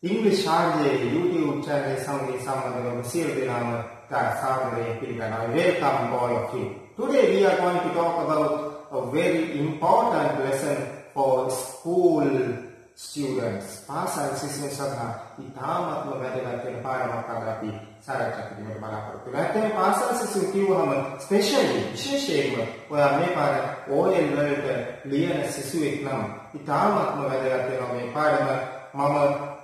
English RJ YouTube channel සම්බන්ධව සියලු දෙනාම සාදරයෙන් පිළිගන්නවා. Welcome all of you. Today we are going to talk about a very important lesson for school students. පාසල් සිසුන් සඳහා ඉතාමත්ම වැදගත් වෙන පාඩමක් අද අපි සාකච්ඡා කිරීමට බලාපොරොත්තු වෙනවා. නැත්නම් පාසල් සිසුන් කියවහම විශේෂයෙන්ම ඔයා මේ පාඩම OL වලට ලියන සිසුවෙක් නම් ඉතාමත්ම වැදගත් වෙනවා මේ පාඩම.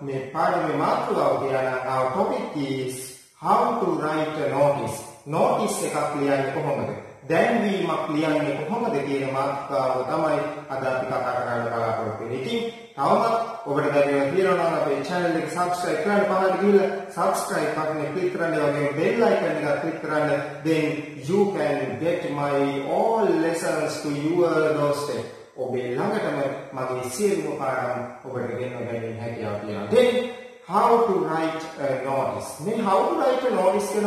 මේ පාඩමේ මාතෘකාව කියන our topic is how to write a notice. Notice එකක් ලියන්නේ කොහොමද? දැන්වීමක් ලියන්නේ කොහොමද කියන මාතෘකාව තමයි අද අපි කතා කරන්න බලාපොරොත්තු වෙන්නේ. ඉතින් තවමත් ඔබට බැරිව තියෙනවා නම් අපේ channel එක subscribe කරන්න පහළට ගිහිල්ලා subscribe බටන් එක click කරන්න, ඒ වගේම bell icon එක click කරන්න. Then you can get my all lessons to your doorstep. ඔබේ ළඟටම මගේ සියලුම පාඩම් ඔබට ගෙන්න ගැනීම හැකියාව තියෙනවා. Then how to write a notice. මේ how to write a notice කියන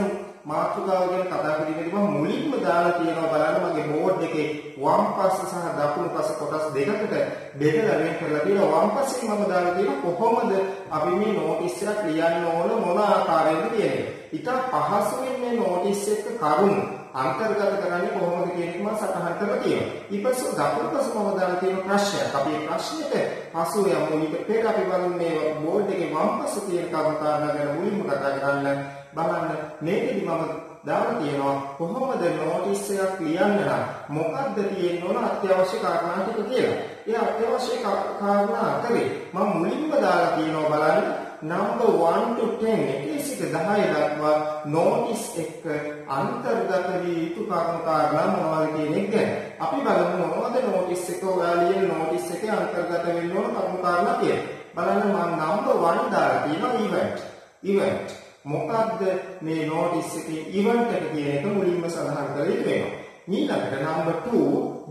මාතෘකාව ගැන කතා කිරීමේදී මම මුලින්ම දාලා තියෙනවා බලන්න මගේ බෝඩ් එකේ වම් පස්ස සහ දකුණු පස්ස කොටස් දෙකකට බෙදලා වෙන් කරලා තියෙනවා. වම් පස්සේ මම දාලා තියෙනවා කොහොමද අපි මේ නොටිස් එකක් ලියන්න ඕන මොන ආකාරයෙන්ද කියන එක. ඉතින් පහසුවෙන් මේ නොටිස් එක කරුණු අන්තර්ගත කරන්නේ කොහොමද කියන එක මම සටහන් කරලා තියෙනවා. ඊපස්සේ දකුණු පස්ස මම දාලා තියෙන ප්‍රශ්නයක්. අපි මේ ප්‍රශ්නෙට පසු යමු. ඊට පෙර අපි බලමු මේ බෝඩ් එකේ වම් පස්ස තියෙන කාරණා ගැන මුලින්ම කතා කරන්න. බලන්න මේකෙදි මම දාලා තියෙනවා කොහොමද නොටිස් එකක් ලියන්න නම් මොකක්ද තියෙන්න ඕන අත්‍යවශ්‍ය කාරණා ටික කියලා. ඒ අත්‍යවශ්‍ය කාරණා අතරේ මම මුලින්ම දාලා තියෙනවා බලන්න number 1 to 10 එකේ සිට 10 දක්වා නොටිස් එක අන්තර්ගත වී යුතු කාරණා මොනවද කියන එක ගැන. අපි බලමු මොනවද නොටිස් එක ඔයාලා ලියන නොටිස් එකේ අන්තර්ගත වෙන්න ඕන කාරණා කියලා. බලන්න මම number 1 දාලා තියෙනවා event. මොකක්ද මේ නොටිස් එකේ ඉවෙන්ට් එක කියන එක මුලින්ම සඳහන් කරලා ඉවෙනවා. ඊළඟට number 2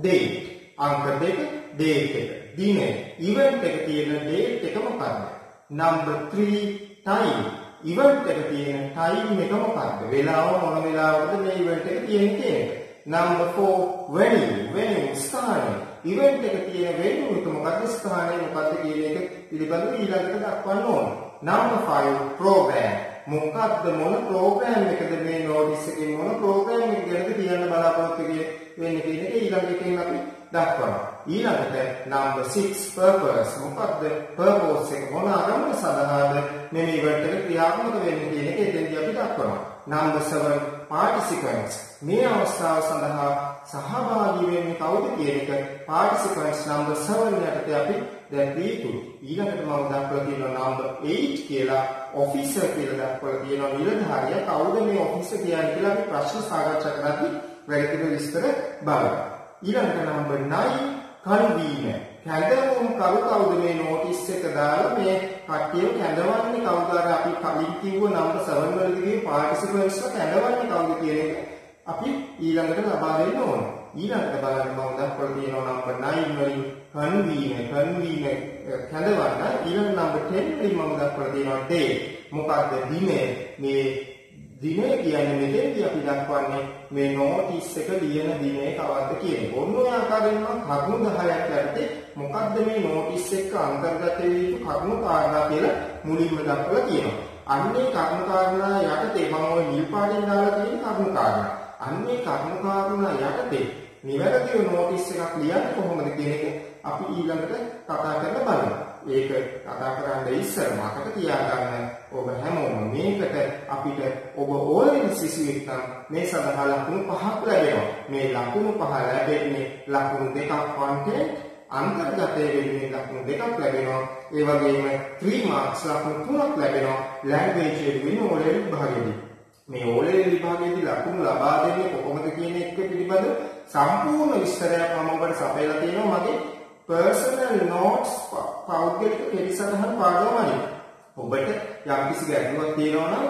date. අංක 2 date එක. දිනය. ඉවෙන්ට් එක තියෙන date එක මොකක්ද? number 3 time. ඉවෙන්ට් එක තියෙන time එක මොකක්ද? වෙලාව මොන වෙලාවකද මේ ඉවෙන්ට් එක තියෙන්නේ කියන එක. number 4 venue ස්ථානය. ඉවෙන්ට් එක තියෙන venue එක මොකක්ද? ස්ථානය මොකක්ද කියන එක පිළිබඳව ඊළඟට දක්වන්න ඕන. number 5 program. මොකක්ද මොන ප්‍රෝග්‍රෑම් එකද මේ නොටිස් එකේ මොන ප්‍රෝග්‍රෑම් එක ගැනද කියන්න බලාපොරොත්තු වෙන්නේ කියන එක ඊළඟ එකෙන් අපි දක්වනවා. ඊළඟට number 6 purpose. මොකක්ද purpose එක මොන අරමුණ සඳහාද මේ ඉවෙන්ට් එක ක්‍රියාත්මක වෙන්නේ කියන එක එතෙන්දී අපි දක්වනවා. number 7 participants. මේ අවස්ථාව සඳහා සහභාගී වෙන්නේ කවුද කියන එක participants number 7 යටතේ අපි දැක්විය යුතුයි. ඊළඟට මම දක්වලා තියෙනවා number 8 කියලා officer කියලා දක්වලා තියෙනවා නිලධාරියා කවුද මේ officer කියන්නේ කියලා අපි ප්‍රශ්න සාකච්ඡා කරද්දී වැඩිපුර විස්තර බලමු. ඊළඟට number 9 convener. කැඳවුම් කවුද මේ නොටිස් එක දාලා මේ කට්ටියව කැඳවන්නේ කවුද අර අපි කලින් කිව්ව number 7 වලදී participants කැඳවන්නේ කවුද කියන එක අපි ඊළඟට ලබා දෙන්න ඕන. ඊළඟට බලන්න මම දක්වලා තියෙනවා number 9 වලින් convener කැඳවන්න. ඊළඟ number 10 වලින් මම දක්වලා තියෙනවා day. මොකක්ද දිනය. මේ දිනය කියන්නේ මෙතෙන්දී අපි දක්වන්නේ මේ නොටිස් එක ලියන දිනේ කවද්ද කියන එක. ඔන්න ඔය ආකාරයෙන් මම කරුණු 10ක් යටතේ මොකක්ද මේ නොටිස් එක අන්තර්ගත වී යුතු කරුණු කාරණා කියලා මුලින්ම දක්වලා තියෙනවා. අන්නේ කරුණු කාරණා යටතේ මම ඔය නිල් පාටින් දාලා තියෙන කරුණු කාරණා. අන්නේ කරුණු කාරණා යටතේ නිවැරදිව නොටිස් එකක් ලියන්නේ කොහොමද කියන එක අපි ඊළඟට කතා කරලා බලමු. ඒක කතා කරන්න ඉස්සර මකට තියාගන්න ඔබ හැමෝම මේකට අපිට ඔබ ඕනෙම සිසුවෙක් නම් මේ සඳහා ලකුණු 5ක් ලැබෙනවා. මේ ලකුණු 5 ලැබෙන්නේ ලකුණු 2ක් content අන්තර්ගතයේ වෙන්නේ ලකුණු 2ක් ලැබෙනවා. ඒ වගේම 3 marks ලකුණු 3ක් ලැබෙනවා. language වෙන්නේ OL විභාගයේදී. මේ OL විභාගයේදී ලකුණු ලබා දෙන්නේ කොහොමද කියන එක පිළිබඳ සම්පූර්ණ විස්තරයක් මම ඔබට සපයලා තියෙනවා මගේ personal notes පෞද්ගලික පිළිසඳහන් පාඩමයි. ඔබට යම්කිසි ගැටලුවක් තියෙනවා නම්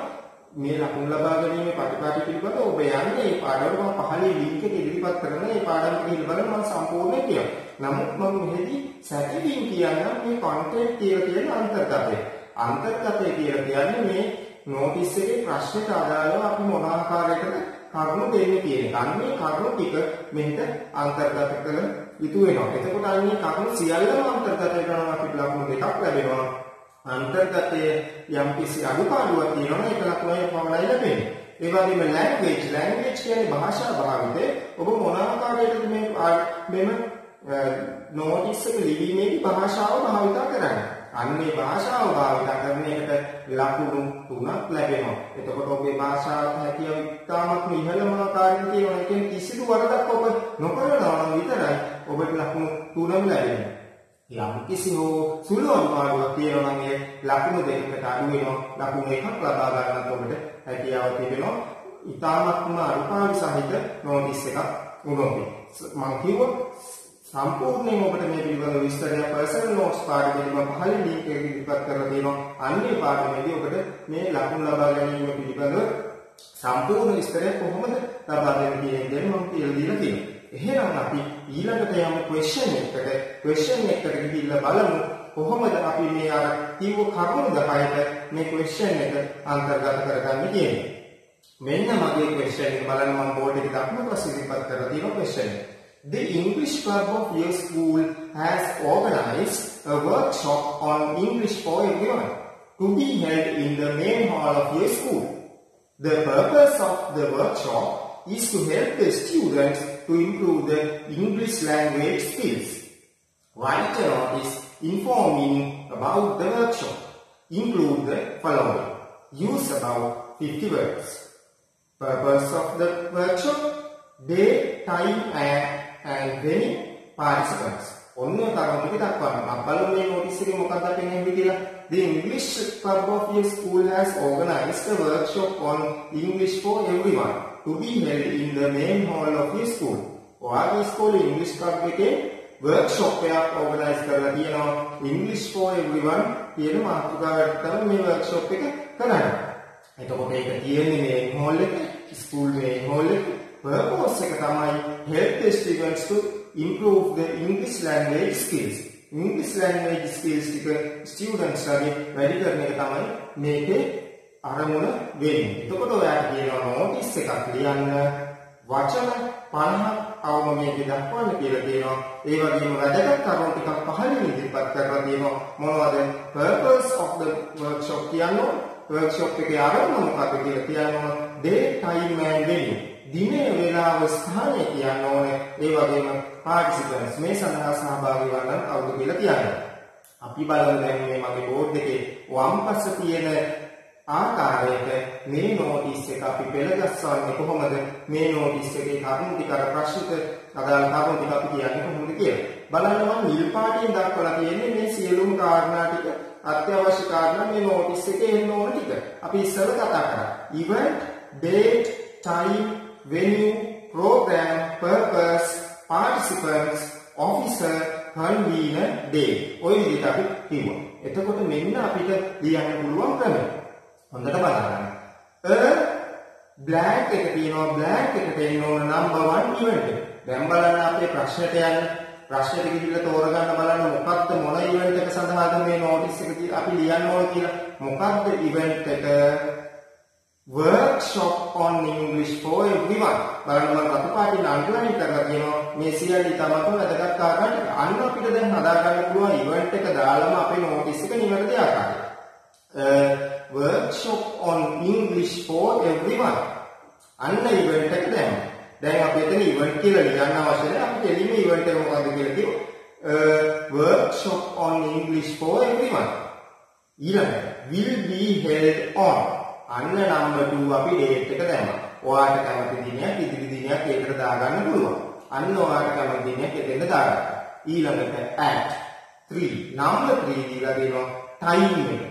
මේ ලකුණු ලබා ගැනීමේ ප්‍රතිපාටි පිළිබඳව ඔබ යන්නේ මේ පාඩම මම පහලින් link එක ඉදිරිපත් කරන මේ පාඩම පිළිබඳව මම සම්පූර්ණයෙන් කියනවා. නමුත් මම මෙහිදී සැකකින් කියන්නම් මේ content කියලා කියන අන්තර්ගතය. අන්තර්ගතය කියලා කියන්නේ මේ නොටිස් එකේ ප්‍රශ්නට අදාළව අපි මොන ආකාරයකද කරුණු දෙන්නේ කියන එක. අන්නේ කරුණු ටික මෙහෙට අන්තර්ගත කළ යුතු වෙනවා. එතකොට අන්නේ කරුණු සියල්ලම අන්තර්ගත කරනවා අපිට ලකුණු 2ක් ලැබෙනවා. අන්තර්ගතයේ යම්කිසි අඩුපාඩුවක් තියෙනවා ඒක ලකුණේ පමණයි ලැබෙන්නේ. ඒ වගේම language කියන්නේ භාෂා භාවිතය. ඔබ මොන ආකාරයකටද මෙම notice එක ලිවීමේදී භාෂාව භාවිත කරන්නේ? අන්නේ භාෂාව භාවිත කරන එකට ලකුණු 3ක් ලැබෙනවා. එතකොට ඔබේ භාෂාව හැකියාව ඉතාමත් ඉහළම ආකාරයෙන් තියෙනවා. ඒ කියන්නේ කිසිදු වරදක් ඔබ නොකරනවා නම් විතරයි ඔබට ලකුණු 3ක් ලැබෙන්නේ. යම් කිසි හෝ සුළු අඩුපාඩුවක් තියෙනවා නම් ඒ ලකුණු දෙකකට අඩු වෙනවා. ලකුණු එකක් ලබා ගන්නත් ඔබට හැකියාව තිබෙනවා. ඉතාමත්ම අඩුපාඩු සහිත notice එකක් වුණොත් මම කිව්වා සම්පූර්ණයෙන්ම ඔබට මේ පිළිබඳව විස්තරය personal notes පාඩමේදී මම පහලින් link එක ඉදිරිපත් කරලා තියෙනවා. අන්නේ පාඩමේදී ඔබට මේ ලකුණු ලබා ගැනීම පිළිබඳව සම්පූර්ණ විස්තරය කොහොමද ලබා දෙන්නේ කියන දේ මම කියලා දීලා තියෙනවා. එහෙනම් අපි ඊළඟට යමු question එකට ගිහිල්ලා බලමු කොහොමද අපි මේ අර කිව්ව කරුණු 10ට මේ question එක අන්තර්ගත කරගන්නේ කියන්නේ. මෙන්න මගේ question එක බලන්න මම බෝඩ් එකේ දක්වන පස්සේ ඉදිරිපත් කරලා තියෙනවා question එක. The English Club of your school has organized a workshop on English for everyone to be held in the main hall of your school. The purpose of the workshop is to help the students to improve the English language skills. Write a notice informing about the workshop. Include the following. Use about 50 words. Purpose of the workshop, day, time and venue, participants. ඔන්න තරම් ටික දක්වන්න. අපි බලමු මේ notice එකේ මොකක්ද කියන්නේ කියලා. The English Club of your school has organized a workshop on English for everyone to be held in the main hall of your school. ඔයාගේ ඉස්කෝලේ English Club එකේ workshop එකක් organize කරලා තියෙනවා English for everyone කියන මාතෘකාවට තමයි මේ workshop එක කරන්නේ. එතකොට ඒක තියෙන්නේ මේ hall එකේ, school main hall එකේ. Purpose එක තමයි help the students to improve the English language skills. English language skills ටික students ලාගේ වැඩි කරන එක තමයි මේකේ අරමුණ වෙන්නේ. එතකොට ඔයාලා කියනවා notice එකක් ලියන්න වචන 50ක් අවම මේකේ දක්වන්න කියලා කියනවා. ඒ වගේම වැදගත් කරුණු ටිකක් පහළින් ඉදිරිපත් කරලා තියෙනවා. මොනවද? Purpose of the workshop කියනවා. workshop එකේ ආරම්භය මොකක්ද කියලා කියනවා. Day, time and venue. දිනේ වේලාව ස්ථානය කියන්න ඕනේ. ඒ වගේම participants මේ සඳහා සහභාගී වන්න කවුද කියලා කියන්න. අපි බලමු දැන් මේ මගේ බෝඩ් එකේ වම් පස්ස තියෙන ආකාරයට මේ notice එක අපි පෙළගස්වන්නේ කොහොමද? මේ notice එකේ කරුණු ටික අර ප්‍රශ්නිත අදාළ කරුණු ටික අපි කියන්නේ කොහොමද කියලා. බලන්න මම නිල් පාටින් දක්වලා තියෙන්නේ මේ සියලුම කාරණා ටික අත්‍යවශ්‍ය කාරණා මේ notice එකේ එන්න ඕන ටික. අපි ඉස්සෙල්ල කතා කරා. event, date, time, venue, program, purpose, participants, officer, convener, day. ඔය විදිහට අපි කිව්වා. එතකොට මෙන්න අපිට ලියන්න පුළුවන් ක්‍රමය. හොඳට බලන්න. blank එක තියෙනවා blank එකට එන්න ඕන number 1 event එක. දැන් බලන්න අපේ ප්‍රශ්නෙට යන්න. ප්‍රශ්නෙට ගිහිල්ලා තෝරගන්න බලන්න මොකක්ද මොන event එක සඳහාද මේ notice එක අපි ලියන්න ඕන කියලා. මොකක්ද event එක? workshop on English for everyone. බලන්න මම රතු පාටින් අන්ඩර්ලයින් කරලා තියෙනවා මේ සියල්ල තමතම වැදගත් ආකාරයට. අන්න අපිට දැන් හදා ගන්න පුළුවන් event එක දාලාම අපේ notice එක නිවැරදි ආකාරයට. workshop on English for everyone. අන්න event එක දැම්මා. දැන් අපි එතන event කියලා ලියන්න අවශ්‍ය නැහැ. අපි එළිමේ event එක මොකක්ද කියලා කිව්වොත් workshop on English for everyone. ඊළඟට will be held on. අන්න number 2 අපි date එක දැම්මා. ඔයාට කැමති දිනයක් ඉදිරි දිනයක් ඒකට දාගන්න පුළුවන්. අන්න ඔයාට කැමති දිනයක් එතෙන්ද දාගන්න. ඊළඟට at 3 number 3 දීලා දෙනවා time එක.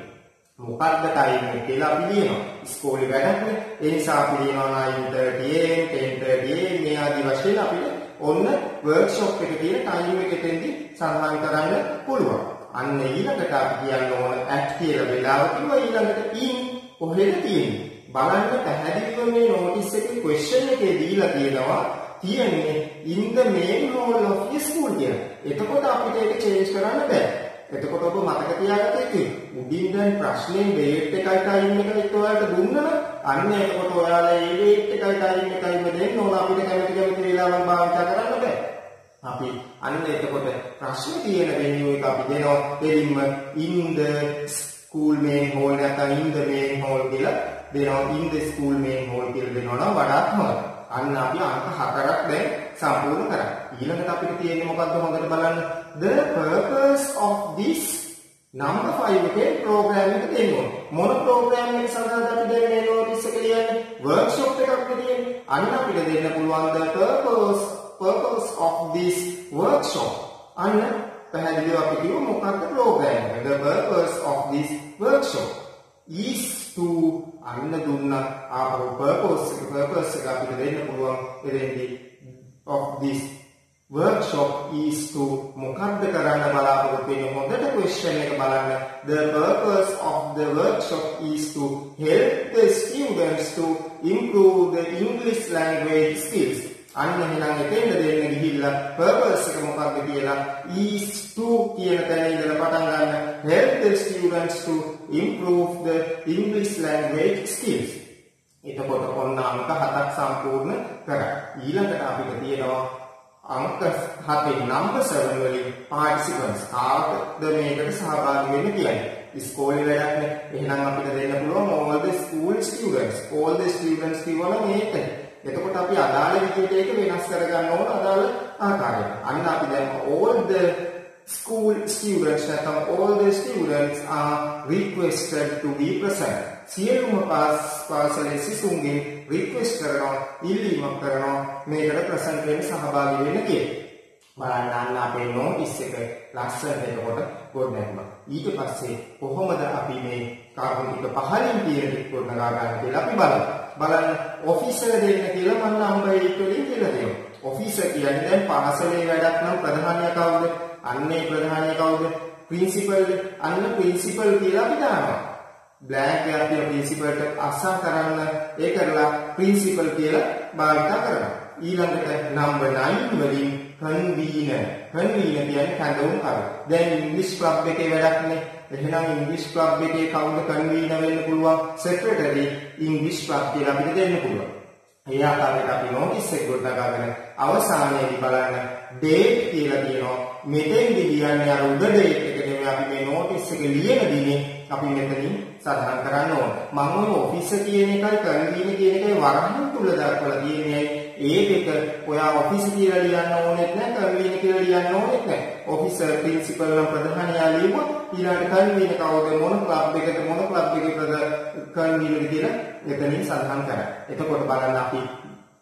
මොකක්ද time එක කියලා අපි ලියනවා. ඉස්කෝලේ වැඩක්නේ. ඒ නිසා අපි ලියනවා 9:30 10:30 මේ ආදි වශයෙන් අපිට ඔන්න workshop එකේ තියෙන time එක එතෙන්දී සඳහන් කරන්න පුළුවන්. අන්න ඊළඟට අපි කියන්න ඕන at කියලා වෙලාව කිව්වා ඊළඟට in කොහෙද තියෙන්නේ? බලන්න පැහැදිලිව මේ notice එකේ question එකේ දීලා තියෙනවා තියෙන්නේ in the main hall of your school කියලා. එතකොට අපිට ඒක change කරන්න බෑ. එතකොට ඔබ මතක තියාගන්න ඉතින් උඩින් දැන් ප්‍රශ්නේ date එකයි time එකයි ඔයාලට දුන්නා නම් අන්න එතකොට ඔයාලා ඒ date එකයි time එකයි දෙන්න ඕන අපිට කැමති වෙලාවන් භාවිත කරන්න බෑ. අපි අන්න එතකොට ප්‍රශ්නේ තියෙන venue එක අපි දෙනවා දෙලින්ම in the school main hall නැත්නම් in the main hall කියලා දෙනවා. in the school main hall කියලා දෙනවා නම් වඩාත් හොඳයි. අන්න අපි අංක 4ක් දැන් සම්පූර්ණ කරා. ඊළඟට අපිට තියෙන්නේ මොකද්ද හොඳට බලන්න. The purpose of this number 5 එකේ program එක දෙනවා. මොන program එක සඳහාද අපි දැන් මේ notice එක ලියන්නේ? workshop එකක් තියෙන්නේ. අන්න අපිට දෙන්න පුළුවන් the purpose of this workshop. අන්න පැහැදිලිව අපි කියමු මොකක්ද program එක. The purpose of this workshop is to අන්න දුන්නා ආපහු purpose එක අපිට දෙන්න පුළුවන් එතෙන්දී of this workshop is to මොකක්ද කරන්න බලාපොරොත්තු වෙන්නේ හොඳට question එක බලන්න. The purpose of the workshop is to help the students to improve the English language skills. අන්න එහෙනම් එතෙන්ද දෙන්න ගිහිල්ලා purpose එක මොකක්ද කියලා is to කියන තැන ඉඳලා පටන් ගන්න. Help the students to improve the English language skills. එතකොට ඔන්න අංක 7ක් සම්පූර්ණ කරා. ඊළඟට අපිට තියෙනවා අංක 7 number 7 වලින් participants. කාටද මේකට සහභාගී වෙන්න කියන්නේ? ඉස්කෝලේ වැඩක්නේ. එහෙනම් අපිට දෙන්න පුළුවන් all the school students. all the students කියවල මේක. එතකොට අපි අදාළ විදිහට ඒක වෙනස් කරගන්න ඕන අදාළ ආකාරයට. අන්න අපි දැන් all the school students නැත්නම් all the students are requested to be present. සියලුම පාසලේ සිසුන්ගෙන් රික්වෙස්ට් කරනවා, ඉල්ලීමක් කරනවා මේකට ප්‍රසන්ට් වෙන්න සහභාගී වෙන්න කියලා. බලන්න අන්න අපේ notice එක ලස්සනට එතකොට ගොඩනැගුණා. ඊට පස්සේ කොහොමද අපි මේ කරුණු ටික පහලින් කියන ටික ගොඩනගා ගන්න කියලා අපි බලමු. බලන්න ඔෆිසර් දෙන්න කියලා මම නම්බර් 8 වලින් කියලා දෙනවා. ඔෆිසර් කියන්නේ දැන් පාසලේ වැඩක් නම් ප්‍රධානියා කවුද? අන්නේ ප්‍රධානියා කවුද? ප්‍රින්සිපල්. අන්න ප්‍රින්සිපල් කියලා අපි දානවා. බ්ලැන්ක් එකක් තියලා ප්‍රින්සිපල්ට අස්සා කරන්න ඒ කරලා ප්‍රින්සිපල් කියලා භාවිත කරනවා. ඊළඟට නම්බර් 9 වලින් කන්වීනර්. කන්වීනර් කියන්නේ කඳවුම්කරු. දැන් ඉංග්‍රීසි ක්ලබ් එකේ වැඩක්නේ. එහෙනම් ඉංග්‍රීසි ක්ලබ් එකේ කවුද කන්වීනර් වෙන්න පුළුවන්? සෙක්‍රටරි ඉංග්‍රීසි ක්ලබ් කියලා අපිට දෙන්න පුළුවන්. ඒ ආකාරයට අපි notice එක ගොඩනගාගෙන අවසානයේදී බලන්න date කියලා කියනවා. මෙතෙන්දී කියන්නේ අර උඩ date එක නෙමෙයි අපි මේ notice එක ලියන දිනේ අපි මෙතනින් සඳහන් කරන්න ඕන. මම ඔය ඔෆිසර් කියන එකයි කන්වීනර් කියන එකයි වරහන් තුල දක්වලා තියෙන්නේ. ඒකක ඔයා ඔෆිසර් කියලා ලියන්න ඕනෙත් නැහැ, කන්වීනර් කියලා ලියන්න ඕනෙත් නැහැ. ඔෆිසර් ප්‍රින්සිපල් නම් ප්‍රධානියා ලියුවා. ඊළඟට කන්වීනර් කවුද, මොන ක්ලබ් එකද, මොන ක්ලබ් එකේ කන්වීනර් කියලා එතනින් සඳහන් කරා. එතකොට බලන්න අපි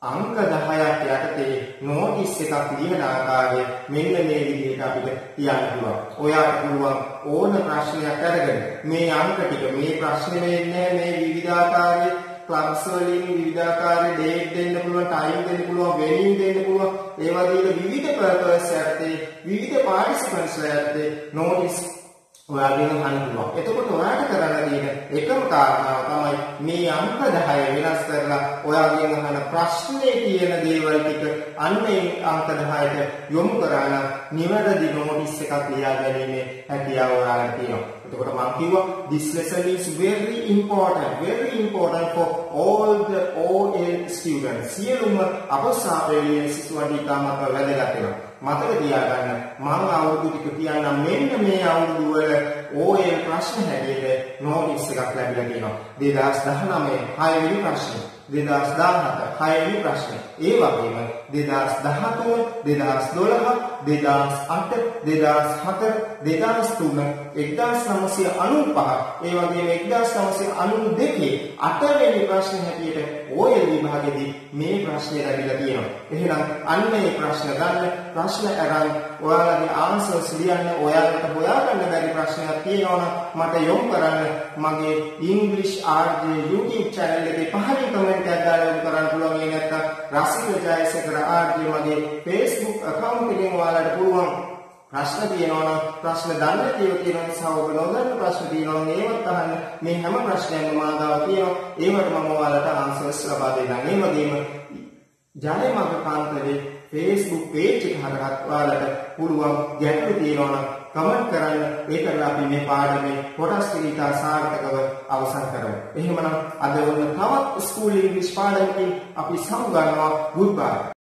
අංක 10ක් යටතේ notice එකක් ලියන ආකාරය මෙන්න මේ විදිහට අපිට තියන්න පුළුවන්. ඔයාට පුළුවන් ඕන ප්‍රශ්නයක් අරගෙන මේ අංක ටික මේ ප්‍රශ්නේ වෙන්නේ මේ විවිධාකාරයේ ක්ලබ්ස් වලින් විවිධාකාරයේ date දෙන්න පුළුවන්, time දෙන්න පුළුවන්, venue දෙන්න පුළුවන්. ඒ වගේ විවිධ purpose යටතේ විවිධ participants යටතේ notice ඔයාගෙන අහන්න පුළුවන්. එතකොට ඔයාට කරන්න තියෙන එකම කාරණාව තමයි මේ අංක 10 වෙනස් කරලා ඔයාගෙන් අහන ප්‍රශ්නේ කියන දේවල් ටික අන්නේ අංක 10ට යොමු කරන නිවැරදි notice එකක් ලියා ගැනීමේ හැකියාව ඔයාලට තියෙනවා. එතකොට මම කිව්වා this lesson is very important for all the OL students. සියලුම අපසාපේලිය සිසුන්ට ඉතාමත් වැදගත් වෙනවා. මතක තියාගන්න මම අවුරුදු ටික කියන්නම් මෙන්න මේ අවුරුදු වල OL ප්‍රශ්න හැටියට notice එකක් ලැබිලා තියෙනවා. 2019 6 වෙනි ප්‍රශ්නේ, 2017 6 වෙනි ප්‍රශ්නේ. ඒ වගේම 2013, 2012, 2008, 2004, 2003, 1995, ඒ වගේම 1992 8 වෙනි ප්‍රශ්නේ හැටියට OL විභාගෙදී මේ ප්‍රශ්නේ ලැබිලා තියෙනවා. එහෙනම් අන්න මේ ප්‍රශ්න ගන්න, ප්‍රශ්න අරන් ඔයාලගේ ආන්සර්ස් ලියන්න. ඔයාලට හොයාගන්න බැරි ප්‍රශ්නයක් තියෙනවා නම් මට යොමු කරන්න. මගේ English RJ YouTube channel එකේ පහලින් කමෙන්ට් එකක් දාලා යොමු කරන්න පුළුවන්. ඒ නැත්නම් රසික ජයසේකර RJ මගේ Facebook account එකෙන් ඔයාලට පුළුවන් ප්‍රශ්න තියෙනවා නම් ප්‍රශ්න දන්න තියෙන නිසා ඔබ නොදන්න ප්‍රශ්න තියෙනවා නම් ඒවත් අහන්න. මේ හැම ප්‍රශ්නයක්ම මා ගාව තියෙනවා. ඒවට මම ඔයාලට ආන්සර්ස් ලබා දෙන්නම්. ඒ වගේම ජයමග කාන්තරේ Facebook page එක හරහා ඔයාලට පුළුවන් ගැටලු තියෙනවා නම් කමෙන්ට් කරන්න. ඒකලා අපි මේ පාඩමේ කොටස් ටික ඉතා සාර්ථකව අවසන් කරමු. එහෙමනම් අද වුණ තවත් ස්කූල් ඉංග්‍රීසි පාඩමකින් අපි සමු ගන්නවා. Goodbye.